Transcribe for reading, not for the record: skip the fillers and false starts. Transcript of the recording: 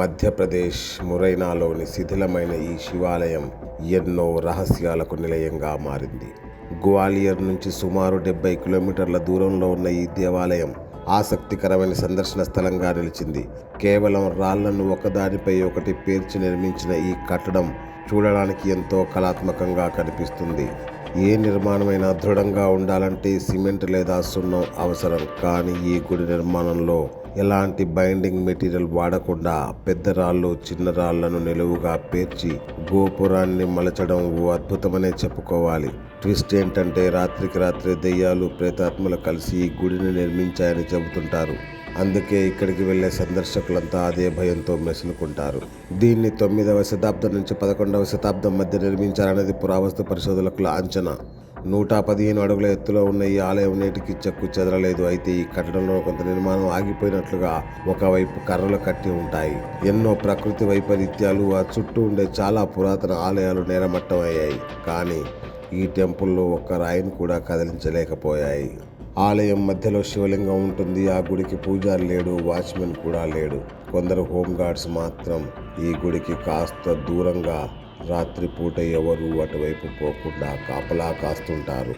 మధ్యప్రదేశ్ మురైనాలోని శిథిలమైన ఈ శివాలయం ఎన్నో రహస్యాలకు నిలయంగా మారింది. గ్వాలియర్ నుంచి సుమారు 70 కిలోమీటర్ల దూరంలో ఉన్న ఈ దేవాలయం ఆసక్తికరమైన సందర్శన స్థలంగా నిలిచింది. కేవలం రాళ్లను ఒకదానిపై ఒకటి పేర్చి నిర్మించిన ఈ కట్టడం చూడడానికి ఎంతో కళాత్మకంగా కనిపిస్తుంది. ఏ నిర్మాణమైనా దృఢంగా ఉండాలంటే సిమెంట్ లేదా సున్నం అవసరం. కానీ ఈ గుడి నిర్మాణంలో ఎలాంటి బైండింగ్ మెటీరియల్ వాడకుండా పెద్ద రాళ్ళు చిన్న రాళ్లను నిలువుగా పేర్చి గోపురాన్ని మలచడం ఓ అద్భుతమనే చెప్పుకోవాలి. ట్విస్ట్ ఏంటంటే రాత్రికి రాత్రే దెయ్యాలు ప్రేతాత్మలు కలిసి ఈ గుడిని నిర్మించాయని చెబుతుంటారు. అందుకే ఇక్కడికి వెళ్లే సందర్శకులంతా అదే భయంతో మెసులుకుంటారు. దీన్ని 9వ శతాబ్దం నుంచి 11వ శతాబ్దం మధ్య నిర్మించారనేది పురావస్తు పరిశోధకుల అంచనా. 115 అడుగుల ఎత్తులో ఉన్న ఈ ఆలయం నేటికి చెక్కు చెదరలేదు. అయితే ఈ కట్టడంలో కొంత నిర్మాణం ఆగిపోయినట్లుగా ఒకవైపు కర్రలు కట్టి ఉంటాయి. ఎన్నో ప్రకృతి వైపరీత్యాలు ఆ చుట్టూ ఉండే చాలా పురాతన ఆలయాలు నేలమట్టం అయ్యాయి. కానీ ఈ టెంపుల్లో ఒక్క రాయిని కూడా కదిలించలేకపోయాయి. ఆలయం మధ్యలో శివలింగం ఉంటుంది. ఆ గుడికి పూజారి లేడు, వాచ్మెన్ కూడా లేడు. కొందరు హోంగార్డ్స్ మాత్రం ఈ గుడికి కాస్త దూరంగా రాత్రిపూట ఎవరూ అటువైపు పోకుండా కాపలా కాస్తుంటారు.